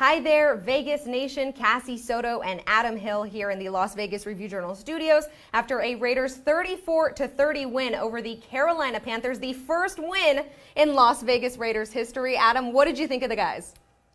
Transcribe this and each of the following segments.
Hi there, Vegas Nation. Cassie Soto and Adam Hill here in the Las Vegas Review-Journal studios after a Raiders 34-30 win over the Carolina Panthers, the first win in Las Vegas Raiders history. Adam, what did you think of the guys?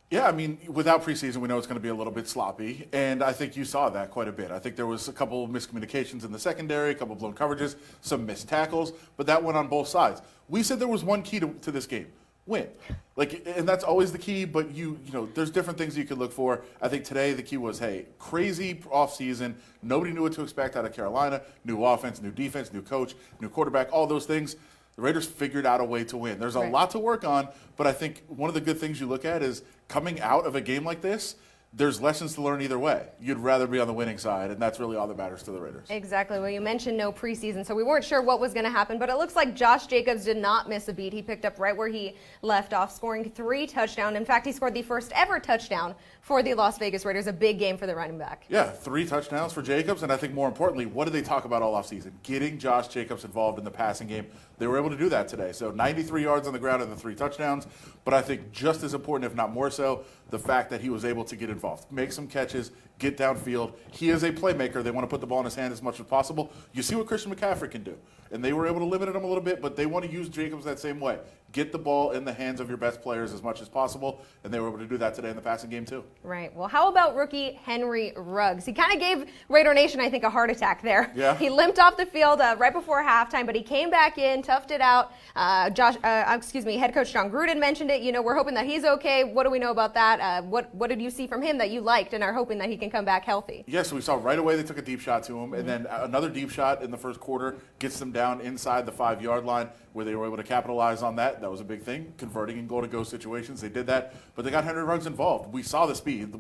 Yeah, I mean, without preseason, we know it's going to be a little bit sloppy, and I think you saw that quite a bit. I think there was a couple of miscommunications in the secondary, a couple of blown coverages, some missed tackles, but that went on both sides. We said there was one key to this game: win. And that's always the key, but you know, there's different things you could look for. I think today the key was, hey, crazy offseason. Nobody knew what to expect out of Carolina. New offense, new defense, new coach, new quarterback, all those things. The Raiders figured out a way to win. There's a lot to work on, but I think one of the good things you look at is coming out of a game like this, there's lessons to learn either way. You'd rather be on the winning side, and that's really all that matters to the Raiders. Exactly. Well, you mentioned no preseason, so we weren't sure what was going to happen, but it looks like Josh Jacobs did not miss a beat. He picked up right where he left off, scoring 3 touchdowns. In fact, he scored the first ever touchdown for the Las Vegas Raiders, a big game for the running back. Yeah, 3 touchdowns for Jacobs, and I think more importantly, what did they talk about all offseason? Getting Josh Jacobs involved in the passing game. They were able to do that today. So 93 yards on the ground and the 3 touchdowns, but I think just as important, if not more so, the fact that he was able to get involved, make some catches, get downfield. He is a playmaker. They want to put the ball in his hand as much as possible. You see what Christian McCaffrey can do, and they were able to limit him a little bit, but they want to use Jacobs that same way. Get the ball in the hands of your best players as much as possible, and they were able to do that today in the passing game too. Right. Well, how about rookie Henry Ruggs? He kind of gave Raider Nation, I think, a heart attack there. Yeah. He limped off the field right before halftime, but he came back in, toughed it out. Head coach John Gruden mentioned it. You know, we're hoping that he's okay. What do we know about that? What did you see from him that you liked and are hoping that he can come back healthy? Yeah, so we saw right away they took a deep shot to him, and then another deep shot in the first quarter gets them down inside the 5-yard line, where they were able to capitalize on that. That was a big thing, converting in goal-to-go situations. They did that, but they got Henry Ruggs involved. We saw the speed.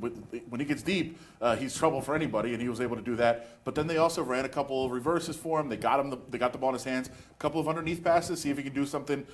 When he gets deep, he's trouble for anybody, and he was able to do that. But then they also ran a couple of reverses for him. They got the ball in his hands, a couple of underneath passes, see if he can do something,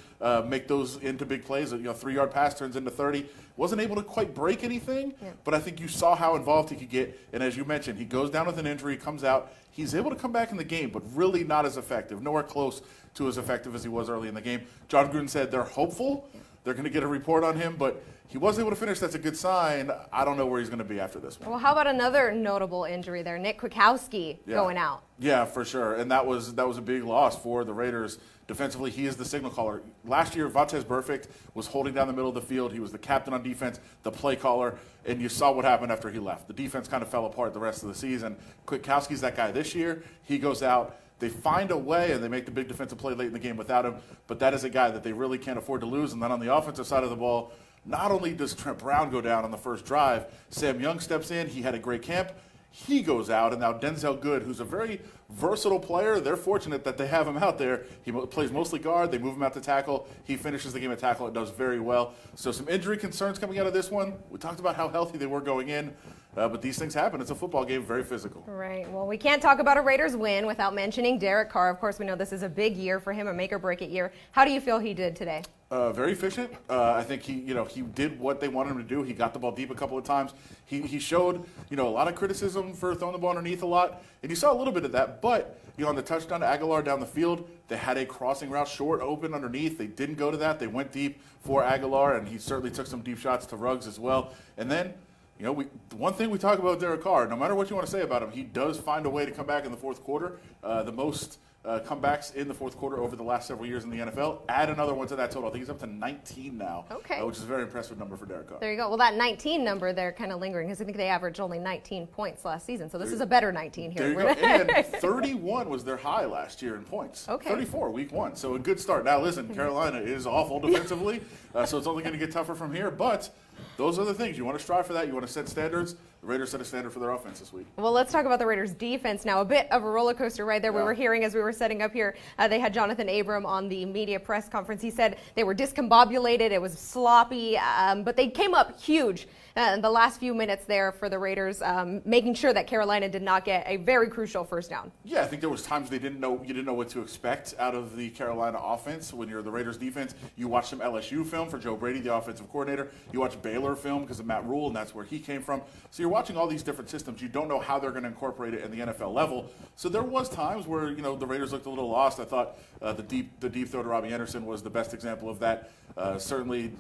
make those into big plays. 3-yard pass turns into 30. Wasn't able to quite break anything, but I think you saw how involved he could get. And as you mentioned, he goes down with an injury, comes out. He's able to come back in the game, but really not as effective, nowhere close to as effective as he was early in the game. John Gruden said they're hopeful. They're going to get a report on him, but he wasn't able to finish. That's a good sign. I don't know where he's going to be after this one. Well, how about another notable injury there? Nick Kwiatkowski going out. Yeah, for sure. And that was a big loss for the Raiders. Defensively, he is the signal caller. Last year, Vontaze Burfict was holding down the middle of the field. He was the captain on defense, the play caller, and you saw what happened after he left. The defense kind of fell apart the rest of the season. Kwiatkowski's that guy this year. He goes out. They find a way, and they make the big defensive play late in the game without him, but that is a guy that they really can't afford to lose. And then on the offensive side of the ball, not only does Trent Brown go down on the first drive, Sam Young steps in. He had a great camp. He goes out, and now Denzel Good, who's a very versatile player, they're fortunate that they have him out there. He plays mostly guard. They move him out to tackle. He finishes the game at tackle and does very well. So some injury concerns coming out of this one. We talked about how healthy they were going in, but these things happen. It's a football game, very physical. Right. Well, we can't talk about a Raiders win without mentioning Derek Carr. Of course, we know this is a big year for him, a make-or-break-it year. How do you feel he did today? Very efficient. I think he did what they wanted him to do. He got the ball deep a couple of times. He showed, a lot of criticism for throwing the ball underneath a lot, and you saw a little bit of that. But, on the touchdown to Aguilar down the field, they had a crossing route short open underneath. They didn't go to that. They went deep for Aguilar, and he certainly took some deep shots to Ruggs as well. And then, the one thing we talk about Derek Carr, no matter what you want to say about him, he does find a way to come back in the fourth quarter. The most comebacks in the fourth quarter over the last several years in the NFL. Add another one to that total. I think he's up to 19 now, which is a very impressive number for Derek Carr. There you go. Well, that 19 number there kind of lingering because I think they averaged only 19 points last season. So this is a better 19 here. There you go. And 31 was their high last year in points. 34 week 1. So a good start. Now, listen, Carolina is awful defensively, so it's only going to get tougher from here. But those are the things. You want to strive for that. You want to set standards. The Raiders set a standard for their offense this week. Well, let's talk about the Raiders' defense now. A bit of a roller coaster right there. We were hearing as we were setting up here, they had Jonathan Abram on the media press conference. He said they were discombobulated. It was sloppy, but they came up huge in the last few minutes there for the Raiders, making sure that Carolina did not get a very crucial first down. Yeah, I think there was times you didn't know what to expect out of the Carolina offense. When you're the Raiders defense, you watch some LSU film for Joe Brady, the offensive coordinator. You watch Baylor film because of Matt Rule, and that's where he came from. So you're watching all these different systems. You don't know how they're going to incorporate it in the NFL level. So there was times where the Raiders looked a little lost. I thought the deep throw to Robbie Anderson was the best example of that. Certainly,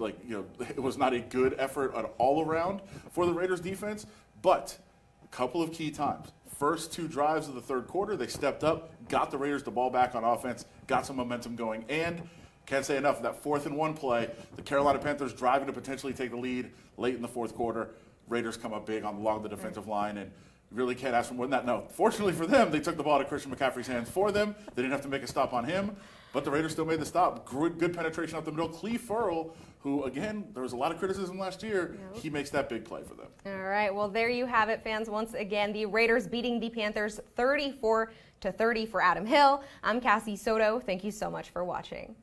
it was not a good effort at all around for the Raiders defense, but a couple of key times. First 2 drives of the third quarter, they stepped up, got the Raiders the ball back on offense, got some momentum going, and can't say enough, that 4th and 1 play, the Carolina Panthers driving to potentially take the lead late in the fourth quarter. Raiders come up big along the defensive line, and really can't ask for more than that. No, fortunately for them, they took the ball out of Christian McCaffrey's hands for them. They didn't have to make a stop on him, but the Raiders still made the stop. Good penetration up the middle. Cleve Ferrell, who, again, there was a lot of criticism last year, he makes that big play for them. All right, well, there you have it, fans. Once again, the Raiders beating the Panthers 34-30 for Adam Hill. I'm Cassie Soto. Thank you so much for watching.